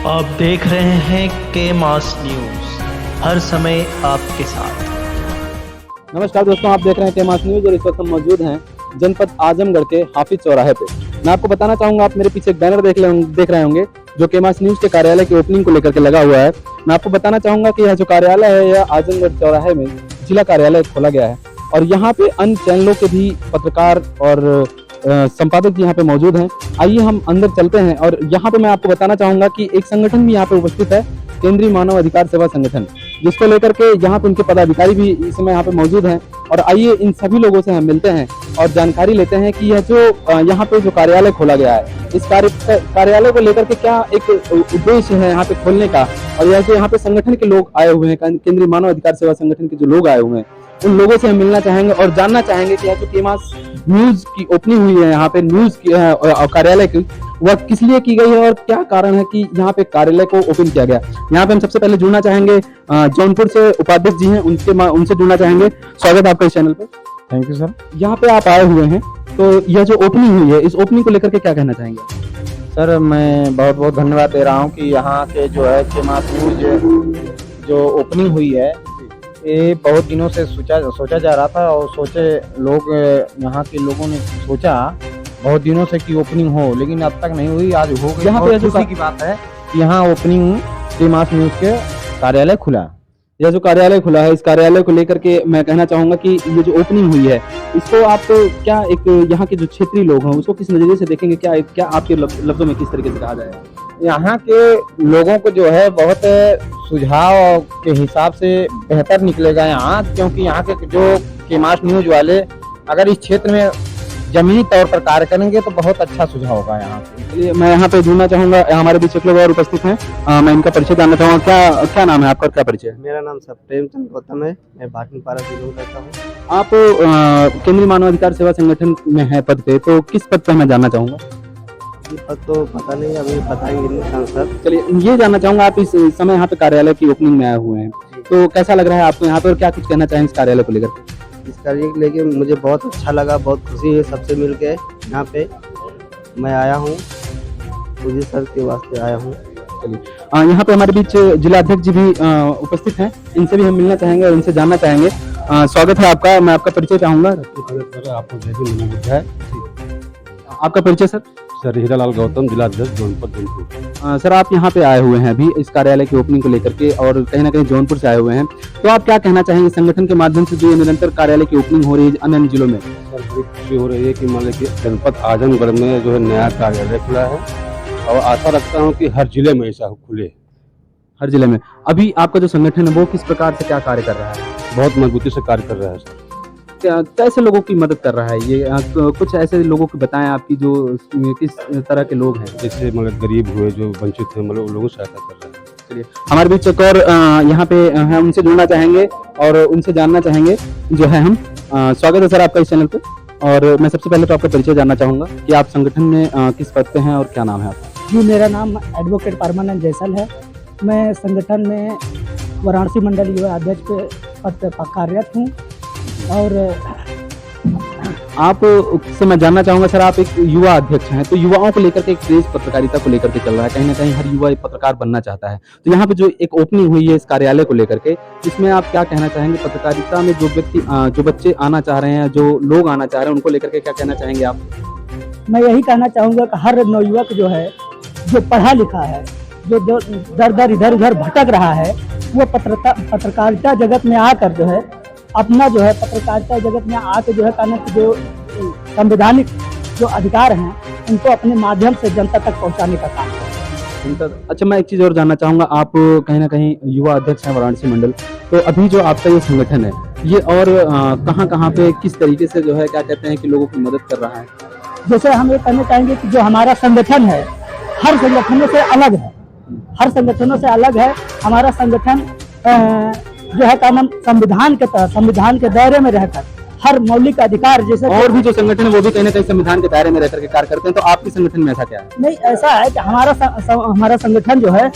आप देख रहे हैं के मास न्यूज, हर समय आपके साथ। नमस्कार दोस्तों, आप देख रहे हैं के मास न्यूज और इस वक्त हम मौजूद हैं जनपद आजमगढ़ के हाफिज चौराहे पे। मैं आपको बताना चाहूंगा, आप मेरे पीछे एक बैनर देख रहे होंगे जो के मास न्यूज के कार्यालय की ओपनिंग को लेकर के लगा हुआ है। मैं आपको बताना चाहूंगा कि यह जो कार्यालय है यह आजमगढ़ चौराहे में जिला कार्यालय खोला गया है और यहाँ पे अन्य चैनलों के भी पत्रकार और संपादक जी यहाँ पे मौजूद हैं। आइए हम अंदर चलते हैं और यहाँ पे मैं आपको बताना चाहूंगा कि एक संगठन भी यहाँ पे उपस्थित है, केंद्रीय मानव अधिकार सेवा संगठन, जिसको लेकर के यहाँ पे उनके पदाधिकारी भी इस समय यहाँ पे मौजूद हैं। और आइए इन सभी लोगों से हम मिलते हैं और जानकारी लेते हैं कि यह जो यहाँ पे जो कार्यालय खोला गया है, इस कार्यालय को लेकर के क्या एक उद्देश्य है यहाँ पे खोलने का, और यह जो यहाँ पे संगठन के लोग आए हुए हैं, केंद्रीय मानव अधिकार सेवा संगठन के जो लोग आए हुए हैं, उन लोगों से हम मिलना चाहेंगे और जानना चाहेंगे कि यह जो के मास न्यूज की ओपनिंग हुई है यहाँ पे न्यूज की कार्यालय की, वह किस लिए की गई है और क्या कारण है कि यहाँ पे कार्यालय को ओपन किया गया। यहाँ पे हम सबसे पहले जुड़ना चाहेंगे, जौनपुर से उपाध्यक्ष जी हैं, उनसे जुड़ना चाहेंगे। स्वागत है आपका इस चैनल पे। Thank you sir. यहाँ पे आप आए हुए हैं, तो यह जो ओपनिंग हुई है, इस ओपनिंग को लेकर के क्या कहना चाहेंगे? सर, मैं बहुत बहुत धन्यवाद दे रहा हूँ कि यहाँ के जो है के मास न्यूज जो ओपनिंग हुई है, ये बहुत दिनों से सोचा जा रहा था और लोग यहाँ के लोगों ने सोचा बहुत दिनों से कि ओपनिंग हो, लेकिन अब तक नहीं हुई। आज हो गई। यहाँ पे खुशी की बात है कि यहाँ ओपनिंग के मास न्यूज के कार्यालय खुला। यह जो कार्यालय खुला है, इस कार्यालय को लेकर के मैं कहना चाहूंगा कि ये जो ओपनिंग हुई है, इसको आप क्या एक यहाँ के जो क्षेत्रीय लोग हैं उसको किस नजरिए से देखेंगे? क्या आपके लफ्जों में किस तरीके से कहा जाएगा? यहाँ के लोगों को जो है बहुत सुझाव के हिसाब से बेहतर निकलेगा यहाँ, क्योंकि यहाँ के जो के मास न्यूज वाले अगर इस क्षेत्र में जमीनी तौर पर कार्य करेंगे तो बहुत अच्छा सुझाव होगा यहाँ पे। मैं यहाँ पे जुड़ना चाहूंगा, हमारे बीच एक लोग और उपस्थित हैं, मैं इनका परिचय जानना चाहूँगा। क्या नाम है आपका, क्या परिचय? मेरा नाम सब प्रेमचंद गौतम है, मैं भाटनपारा से बिलोंग करता हूँ। आप केंद्रीय मानव अधिकार सेवा संगठन में है पद पे, तो किस पद पे मैं जानना चाहूँगा? ये पद तो पता नहीं, अभी बताएंगे सांसद। चलिए, ये जानना चाहूँगा, आप इस समय यहाँ पे कार्यालय की ओपनिंग में आए हुए हैं, तो कैसा लग रहा है आपको यहाँ पे और क्या कुछ कहना चाहेंगे इस कार्यालय को लेकर? इस कार्य को लेके मुझे बहुत अच्छा लगा, बहुत खुशी है सबसे मिल के। यहाँ पे मैं आया हूँ, मुझे सर के वास्ते आया हूँ। चलिए, यहाँ पे हमारे बीच जिला अध्यक्ष जी भी उपस्थित हैं, इनसे भी हम मिलना चाहेंगे और इनसे जानना चाहेंगे। स्वागत है आपका, मैं आपका परिचय चाहूँगा। आपका परिचय सर? सर हीरालाल गौतम, जिला अध्यक्ष जौनपुर। सर, आप यहाँ पे आए हुए हैं अभी इस कार्यालय की ओपनिंग को लेकर के और कहीं ना कहीं जौनपुर से आए हुए हैं, तो आप क्या कहना चाहेंगे संगठन के माध्यम से जो ये निरंतर कार्यालय की ओपनिंग हो रही है अन्य जिलों में? सर, बड़ी खुशी हो रही है कि मान लीजिए जनपद आजमगढ़ में जो है नया कार्यालय खुला है और आशा रखता हूँ कि हर जिले में ऐसा खुले। हर जिले में। अभी आपका जो संगठन है वो किस प्रकार से क्या कार्य कर रहा है? बहुत मजबूती से कार्य कर रहा है सर। कैसे लोगों की मदद कर रहा है ये? कुछ ऐसे लोगों को बताएं आपकी जो किस तरह के लोग हैं, जैसे मतलब गरीब हुए, जो वंचित हैं, मतलब उन लोगों को सहायता कर रहा है। चलिए, हमारे बीच एक और यहाँ पे हम उनसे जुड़ना चाहेंगे और उनसे जानना चाहेंगे जो है हम। स्वागत है सर आपका इस चैनल पे, और मैं सबसे पहले तो आपका परिचय जानना चाहूँगा कि आप संगठन में किस पद पे हैं और क्या नाम है आपका? जी, मेरा नाम एडवोकेट परमानंद जैसल है। मैं संगठन में वाराणसी मंडल युवा अध्यक्ष के पद पर कार्यरत हूँ। और आप से मैं जानना चाहूँगा सर, आप एक युवा अध्यक्ष हैं, तो युवाओं को लेकर के एक क्रेज पत्रकारिता को लेकर के चल रहा है, कहीं ना कहीं हर युवा एक पत्रकार बनना चाहता है, तो यहाँ पे जो एक ओपनिंग हुई है इस कार्यालय को लेकर के, इसमें आप क्या कहना चाहेंगे? पत्रकारिता में जो बच्चे आना चाह रहे हैं, जो लोग आना चाह रहे हैं, उनको लेकर के क्या कहना चाहेंगे आप? मैं यही कहना चाहूँगा कि हर नवयुवक जो है, जो पढ़ा लिखा है, जो दर इधर उधर भटक रहा है, वो पत्रकारिता जगत में आकर जो है अपना जो है पत्रकारिता जगत में आकर जो है कहना कि जो संवैधानिक जो अधिकार हैं उनको अपने माध्यम से जनता तक पहुंचाने का काम करें। अच्छा, मैं एक चीज़ और जानना चाहूँगा, आप कहीं ना कहीं युवा अध्यक्ष हैं वाराणसी मंडल, तो अभी जो आपका ये संगठन है ये और कहाँ पे किस तरीके से जो है क्या कहते हैं कि लोगों की मदद कर रहा है? जैसे हम ये कहना चाहेंगे कि जो हमारा संगठन है हर संगठनों से अलग है, हर संगठनों से अलग है। हमारा संगठन जो है का नाम संविधान के तहत, संविधान के दायरे में रहकर हर मौलिक अधिकार जैसे और भी जो संगठन है वो भी कहीं ना कहीं संविधान के दायरे में रह करके कार्य करते हैं, तो आपके संगठन में ऐसा क्या है? नहीं, ऐसा है कि हमारा संगठन जो है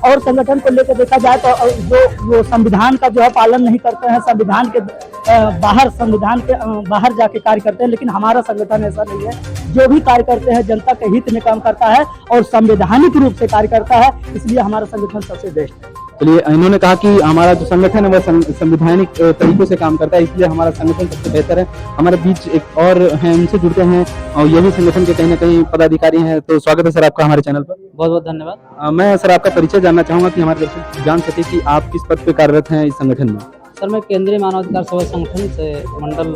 और संगठन को लेकर देखा जाए तो जो वो संविधान का जो है पालन नहीं करते हैं, संविधान के बाहर जाके कार्य करते हैं, लेकिन हमारा संगठन ऐसा नहीं है। जो भी कार्य करते हैं जनता के हित में काम करता है और संवैधानिक रूप से कार्य करता है, इसलिए हमारा संगठन सबसे बेस्ट है। चलिए, इन्होंने कहा कि हमारा जो संगठन है वह संवैधानिक तरीकों से काम करता है, इसलिए हमारा संगठन सबसे बेहतर है। हमारे बीच एक और हैं, उनसे जुड़ते हैं और ये भी संगठन के कहीं ना कहीं पदाधिकारी हैं। तो स्वागत है सर आपका हमारे चैनल पर। बहुत बहुत धन्यवाद। मैं सर आपका परिचय जानना चाहूंगा कि हमारे दर्शक जान सके कि आप किस पद पे कार्यरत हैं इस संगठन में। सर, मैं केंद्रीय मानवाधिकार सेवा संगठन से मंडल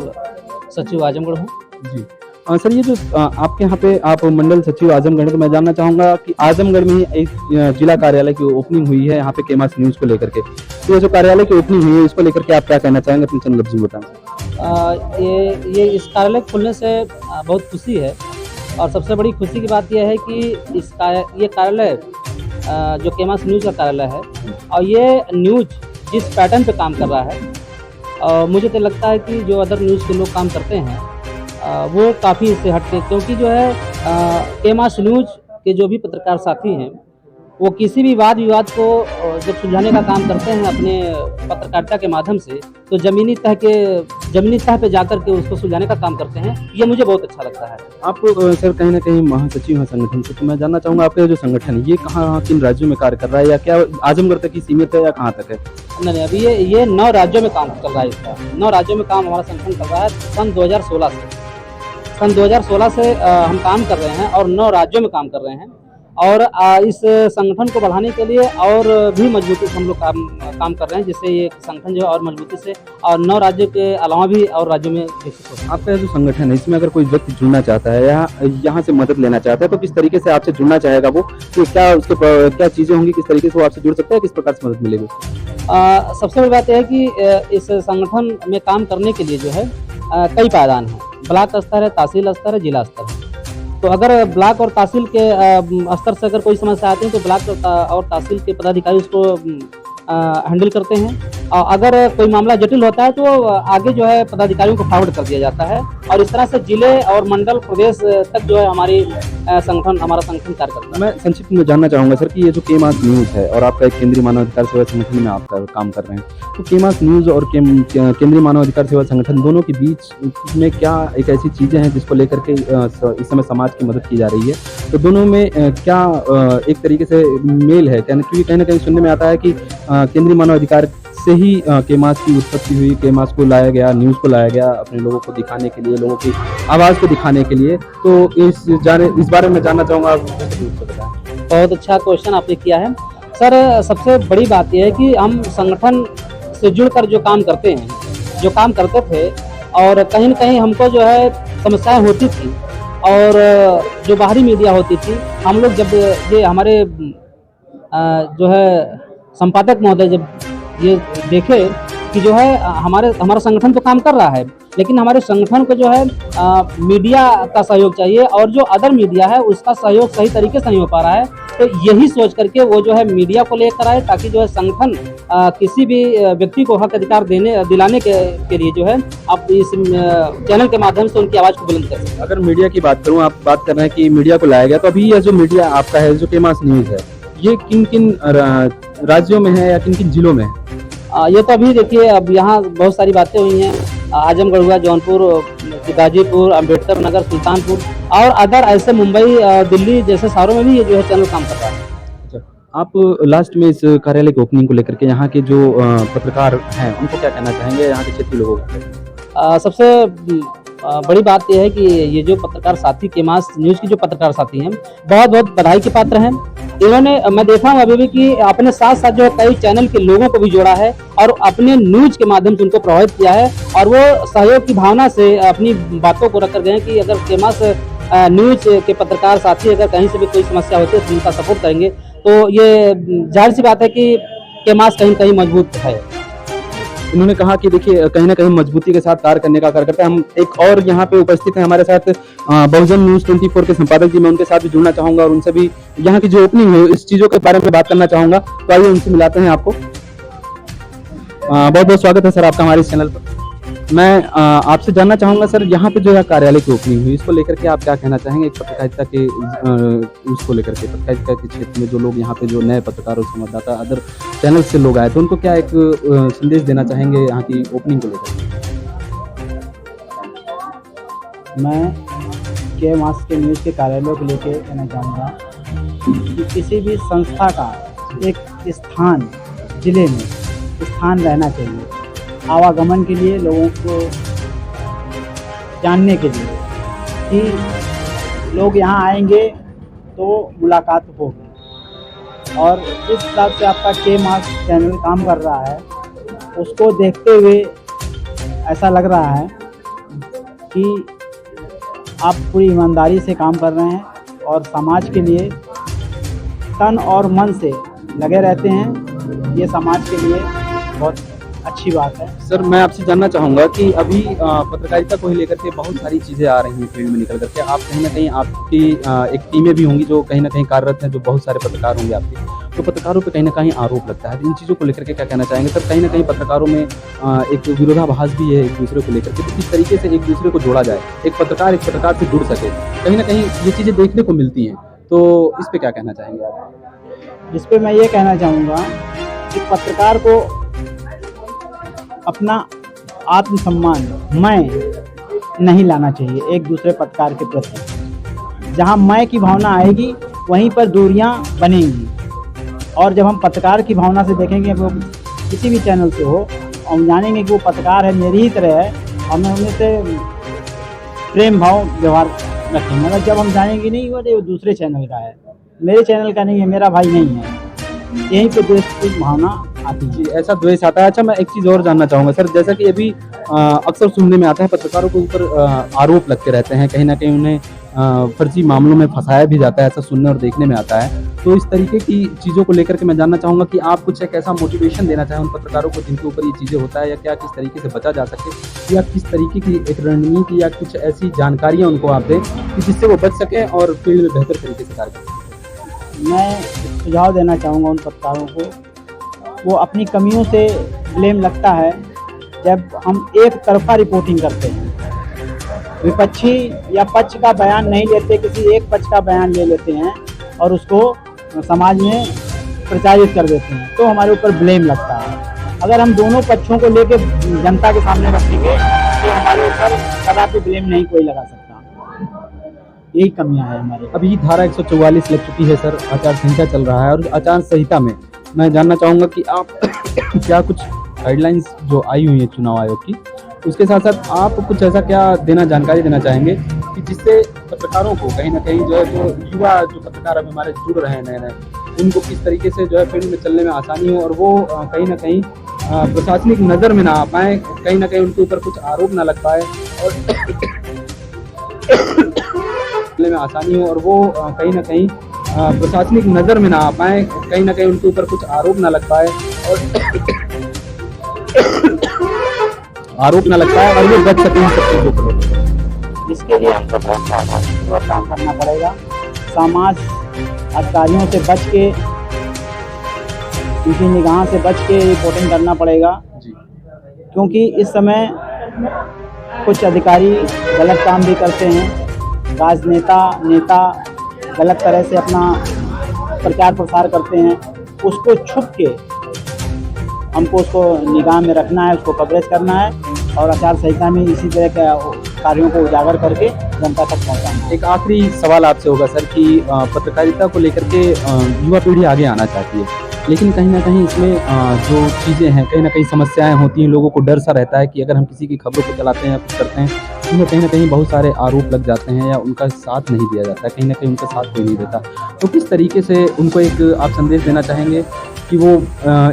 सचिव आजमगढ़ हूँ। जी सर, ये जो आपके यहाँ पे आप मंडल सचिव आजमगढ़, तो मैं जानना चाहूंगा कि आजमगढ़ में ही एक जिला कार्यालय की ओपनिंग हुई है यहाँ पे केमास न्यूज को लेकर के, तो ये जो कार्यालय की ओपनिंग हुई है इसको लेकर के आप क्या कहना चाहेंगे, अपने चंद लफ्ज़ में बताएं। ये इस कार्यालय खुलने से बहुत खुशी है और सबसे बड़ी खुशी की बात यह है कि ये कार्यालय जो केमास न्यूज का कार्यालय है और ये न्यूज जिस पैटर्न पे काम कर रहा है, मुझे तो लगता है कि जो अदर न्यूज़ के लोग काम करते हैं वो काफ़ी इससे हटके, क्योंकि जो है केमास न्यूज के जो भी पत्रकार साथी हैं वो किसी भी वाद विवाद को जब सुलझाने का काम करते हैं अपने पत्रकारिता के माध्यम से, तो जमीनी तह पे जाकर के उसको सुलझाने का काम करते हैं। ये मुझे बहुत अच्छा लगता है। आप सर कहीं ना कहीं महासचिव हैं संगठन से, तो मैं जानना चाहूँगा आपका जो संगठन है ये कहाँ किन राज्यों में कार्य कर रहा है, या क्या आजमगढ़ तक ही सीमित है या कहाँ तक है? नहीं, अभी ये 9 राज्यों में काम चल रहा है। इसका 9 राज्यों में काम हमारा संगठन कर रहा है सन 2016 से। सन 2016 से हम काम कर रहे हैं और 9 राज्यों में काम कर रहे हैं, और इस संगठन को बढ़ाने के लिए और भी मजबूती से हम लोग काम कर रहे हैं, जिससे ये संगठन जो है और मजबूती से और 9 राज्यों के अलावा भी और राज्यों में विकसित हो। आपका जो संगठन है इसमें अगर कोई व्यक्ति जुड़ना चाहता है या यहाँ से मदद लेना चाहता है, तो किस तरीके से आपसे जुड़ना चाहेगा वो, कि क्या उसके क्या चीज़ें होंगी, किस तरीके से वो आपसे जुड़ सकता है, किस प्रकार से मदद मिलेगी? सबसे बड़ी बात यह है कि इस संगठन में काम करने के लिए जो है कई पायदान हैं। ब्लॉक स्तर है, तहसील स्तर है, जिला स्तर है। तो अगर ब्लॉक और तहसील के स्तर से अगर कोई समस्या आती है तो ब्लॉक और तहसील के पदाधिकारी उसको हैंडल करते हैं, और अगर कोई मामला जटिल होता है तो आगे जो है पदाधिकारियों को फॉरवर्ड कर दिया जाता है, और इस तरह से जिले और मंडल प्रदेश तक जो है हमारा संगठन कार्य करता है। मैं संक्षिप्त में जानना चाहूँगा सर कि ये जो केमास न्यूज़ है और आपका एक केंद्रीय मानवाधिकार सेवा संगठन में आप काम कर रहे हैं, तो केमास न्यूज़ और केंद्रीय मानवाधिकार सेवा संगठन दोनों के बीच में क्या एक ऐसी चीज़ें हैं जिसको लेकर के इस समय समाज की मदद की जा रही है, तो दोनों में क्या एक तरीके से मेल है? क्योंकि कहीं ना कहीं सुनने में आता है कि केंद्रीय मानवाधिकार से ही केमास की उत्पत्ति हुई, केमास को लाया गया, न्यूज़ को लाया गया अपने लोगों को दिखाने के लिए, लोगों की आवाज़ को दिखाने के लिए। तो इस बारे में जानना चाहूँगा, आप बताएं। बहुत अच्छा क्वेश्चन आपने किया है सर। सबसे बड़ी बात यह है कि हम संगठन से जुड़कर जो काम करते हैं, जो काम करते थे, और कहीं न कहीं हमको जो है समस्याएं होती थी, और जो बाहरी मीडिया होती थी, हम लोग जब ये हमारे जो है संपादक महोदय जब ये देखे कि जो है हमारा संगठन तो काम कर रहा है, लेकिन हमारे संगठन को जो है मीडिया का सहयोग चाहिए, और जो अदर मीडिया है उसका सहयोग सही तरीके से नहीं हो पा रहा है, तो यही सोच करके वो जो है मीडिया को लेकर आए, ताकि जो है संगठन किसी भी व्यक्ति को हक अधिकार दिलाने के लिए जो है आप इस चैनल के माध्यम से उनकी आवाज़ को बुलंद कर सकते। अगर मीडिया की बात करूँ, आप बात कर रहे हैं कि मीडिया को लाया गया, तो अभी ये जो मीडिया आपका है, जो केमास न्यूज़ है, ये किन किन राज्यों में है या किन किन जिलों में है? ये तो अभी देखिए, अब यहाँ बहुत सारी बातें हुई हैं। आजमगढ़ हुआ, जौनपुर, गाजीपुर, अम्बेडकर नगर, सुल्तानपुर और अदर ऐसे मुंबई, दिल्ली जैसे शहरों में भी ये जो है चैनल काम कर रहा है। अच्छा, आप लास्ट में इस कार्यालय की ओपनिंग को लेकर के यहाँ के जो पत्रकार हैं उनको क्या कहना चाहेंगे, यहाँ के क्षेत्रीय लोगों को? सबसे बड़ी बात यह है कि ये जो पत्रकार साथी, केमास न्यूज़ की जो पत्रकार साथी हैं, बहुत बहुत बधाई के पात्र हैं। इन्होंने, मैं देखा हूँ अभी भी कि अपने साथ साथ जो है कई चैनल के लोगों को भी जोड़ा है और अपने न्यूज़ के माध्यम से उनको प्रभावित किया है, और वो सहयोग की भावना से अपनी बातों को रख कर गए हैं कि अगर केमास न्यूज़ के पत्रकार साथी अगर कहीं से भी कोई समस्या होती है तो उनका सपोर्ट करेंगे। तो ये जाहिर सी बात है कि केमास कहीं कहीं मजबूत है। उन्होंने कहा कि देखिए कहीं ना कहीं मजबूती के साथ कार्य करने का कार्य करता है। हम एक और यहाँ पे उपस्थित हैं हमारे साथ बहुजन न्यूज़ 24 के संपादक जी, मैं उनके साथ भी जुड़ना चाहूँगा और उनसे भी यहाँ की जो ओपनिंग है इस चीज़ों के बारे में बात करना चाहूँगा। तो आइए उनसे मिलाते हैं आपको। बहुत बहुत स्वागत है सर आपका हमारे इस चैनल पर। मैं आपसे जानना चाहूँगा सर, यहाँ पे जो है कार्यालय की ओपनिंग हुई, इसको लेकर के आप क्या कहना चाहेंगे? एक पत्रकारिता के उसको लेकर के, पत्रकारिता के क्षेत्र में जो लोग यहाँ पे जो नए पत्रकार और संवाददाता अदर चैनल से लोग आए, तो उनको क्या एक संदेश देना चाहेंगे यहाँ की ओपनिंग को लेकर? मैं के मास के न्यूज़ के कार्यालय को लेकर कहना चाहूँगा कि किसी भी संस्था का एक स्थान जिले में स्थान रहना चाहिए, आवागमन के लिए, लोगों को जानने के लिए कि लोग यहाँ आएंगे तो मुलाकात होगी। और जिस हिसाब से आपका के मास चैनल काम कर रहा है, उसको देखते हुए ऐसा लग रहा है कि आप पूरी ईमानदारी से काम कर रहे हैं और समाज के लिए तन और मन से लगे रहते हैं। ये समाज के लिए बहुत अच्छी बात है। सर, मैं आपसे जानना चाहूँगा कि अभी पत्रकारिता को ही लेकर के बहुत सारी चीज़ें आ रही हैं फील्ड में निकल करके। आप कहीं ना कहीं आपकी एक टीमें भी होंगी जो कहीं ना कहीं कार्यरत हैं, जो बहुत सारे पत्रकार होंगे आपके, तो पत्रकारों पे कहीं ना कहीं आरोप लगता है। इन चीज़ों को लेकर के क्या कहना चाहेंगे सर? कहीं ना कहीं पत्रकारों में एक विरोधाभास भी है एक दूसरे को लेकर के, तो किस तरीके से एक दूसरे को जोड़ा जाए, एक पत्रकार से जुड़ सके? कहीं ना कहीं ये चीज़ें देखने को मिलती हैं, तो इस पर क्या कहना चाहेंगे आप? जिस पे मैं ये कहना चाहूँगा कि पत्रकार को अपना आत्मसम्मान मैं नहीं लाना चाहिए एक दूसरे पत्रकार के प्रति। जहाँ मैं की भावना आएगी वहीं पर दूरियां बनेंगी। और जब हम पत्रकार की भावना से देखेंगे, वो किसी भी चैनल से हो, हम जानेंगे कि वो पत्रकार है, मेरी ही तरह है, और मैं उन्हें से प्रेम भाव व्यवहार रखेंगे। मगर जब हम जानेंगे नहीं वो दूसरे चैनल का है, मेरे चैनल का नहीं है, मेरा भाई नहीं है, यहीं पे द्वेष की भावना आती है। ऐसा द्वेष आता है। अच्छा, मैं एक चीज़ और जानना चाहूँगा सर, जैसा कि अभी अक्सर सुनने में आता है पत्रकारों के ऊपर आरोप लगते रहते हैं, कहीं ना कहीं उन्हें फर्जी मामलों में फंसाया भी जाता है, ऐसा सुनने और देखने में आता है। तो इस तरीके की चीज़ों को लेकर के मैं जानना चाहूँगा कि आप कुछ एक ऐसा मोटिवेशन देना चाहें उन पत्रकारों को जिनके ऊपर ये चीज़ें होता है, या क्या किस तरीके से बचा जा सके, या किस तरीके की एक रणनीति या कुछ ऐसी जानकारियाँ उनको आप दें कि जिससे वो बच सकें और फील्ड में बेहतर तरीके से कार्य कर सकें? मैं सुझाव देना चाहूँगा उन पत्रकारों को, वो अपनी कमियों से ब्लेम लगता है जब हम एक तरफा रिपोर्टिंग करते हैं, विपक्षी या पक्ष का बयान नहीं लेते, किसी एक पक्ष का बयान ले लेते हैं और उसको समाज में प्रचारित कर देते हैं, तो हमारे ऊपर ब्लेम लगता है। अगर हम दोनों पक्षों को लेके जनता के सामने रखेंगे तो हमारे ऊपर कदापि ब्लेम नहीं कोई लगा सकता। यही कमियां है हमारी। अभी धारा 144 लग चुकी है सर, आचार संहिता चल रहा है, और आचार संहिता में मैं जानना चाहूँगा कि आप क्या कुछ गाइडलाइंस जो आई हुई है चुनाव आयोग की, उसके साथ साथ आप कुछ ऐसा क्या जानकारी देना चाहेंगे कि जिससे पत्रकारों को कहीं ना कहीं जो है, जो युवा जो पत्रकार अभी हमारे जुड़ रहे हैं नए, उनको किस तरीके से जो है फील्ड में चलने में आसानी हो, और वो कहीं ना कहीं प्रशासनिक नज़र में ना आ पाए, कहीं ना कहीं उनके ऊपर कुछ आरोप ना लग पाए, और में आसानी हो, और वो कहीं ना कहीं प्रशासनिक नज़र में ना आ पाए, कहीं ना कहीं उनके ऊपर कुछ आरोप ना लग पाए, और और वो बच सकें इन सब चीज़ों को। इसके लिए हमको बहुत सावधानीपूर्वक काम करना पड़ेगा, समाज अधिकारियों से बच के, उनकी निगाह से बच के रिपोर्टिंग करना पड़ेगा जी। क्योंकि इस समय कुछ अधिकारी गलत काम भी करते हैं, नेता गलत तरह से अपना प्रचार प्रसार करते हैं, उसको छुप के हमको उसको निगाह में रखना है, उसको कवरेज करना है, और आचार संहिता में इसी तरह के कार्यों को उजागर करके जनता तक पहुंचाना है। एक आखिरी सवाल आपसे होगा सर कि पत्रकारिता को लेकर के युवा पीढ़ी आगे आना चाहती है, लेकिन कहीं ना कहीं इसमें जो चीज़ें हैं, कहीं ना कहीं समस्याएं होती हैं, लोगों को डर सा रहता है कि अगर हम किसी की खबरों को चलाते हैं या कुछ करते हैं, उनमें कहीं ना कहीं बहुत सारे आरोप लग जाते हैं, या उनका साथ नहीं दिया जाता है, कहीं ना कहीं उनका साथ कोई नहीं देता। तो किस तरीके से उनको एक आप संदेश देना चाहेंगे कि वो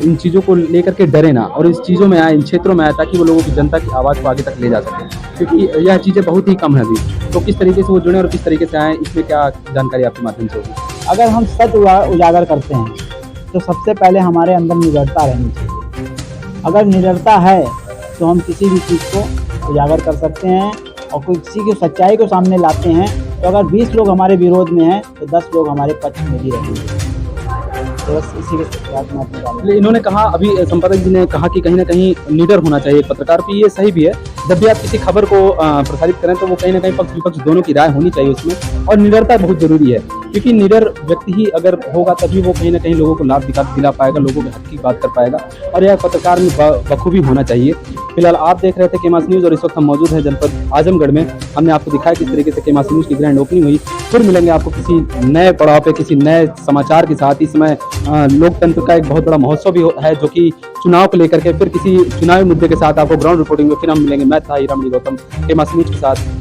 इन चीज़ों को लेकर के डरे ना, और इस चीज़ों में आए, इन क्षेत्रों में आए, ताकि वो लोगों की, जनता की आवाज़ को आगे तक ले जा सकें, क्योंकि यह चीज़ें बहुत ही कम है अभी। तो किस तरीके से वो जुड़ें और किस तरीके से आएँ, इसमें क्या जानकारी आपके माध्यम से होगी? अगर हम सच उजागर करते हैं तो सबसे पहले हमारे अंदर निडरता रहनी चाहिए। अगर निडरता है तो हम किसी भी चीज़ को उजागर कर सकते हैं, और किसी की सच्चाई को सामने लाते हैं तो अगर 20 लोग हमारे विरोध में हैं तो 10 लोग हमारे पक्ष में भी रहेंगे। तो बस इसी के साथ मैं अपनी बात इसलिए इन्होंने कहा, अभी संपादक जी ने कहा कि कहीं ना कहीं निडर होना चाहिए पत्रकार भी, ये सही भी है। जब भी आप किसी खबर को प्रसारित करें तो वो कहीं ना कहीं पक्ष विपक्ष दोनों की राय होनी चाहिए उसमें, और निडरता बहुत जरूरी है, क्योंकि निडर व्यक्ति ही अगर होगा तभी वो कहीं ना कहीं लोगों को लाभ दिला पाएगा, लोगों के हक की बात कर पाएगा, और यह पत्रकार में बखूबी होना चाहिए। फिलहाल आप देख रहे थे केमास न्यूज़ और इस वक्त हम मौजूद हैं जनपद आजमगढ़ में। हमने आपको दिखाया किस तरीके से केमास न्यूज़ की ग्रैंड ओपनिंग हुई। फिर मिलेंगे आपको किसी नए पड़ाव पे, किसी नए समाचार के साथ। इस समय लोकतंत्र का एक बहुत बड़ा महोत्सव भी है, जो कि चुनाव को लेकर के, फिर किसी चुनावी मुद्दे के साथ आपको ग्राउंड रिपोर्टिंग में फिर हम मिलेंगे। मैं था हीरामणि गौतम केमास न्यूज़ के साथ।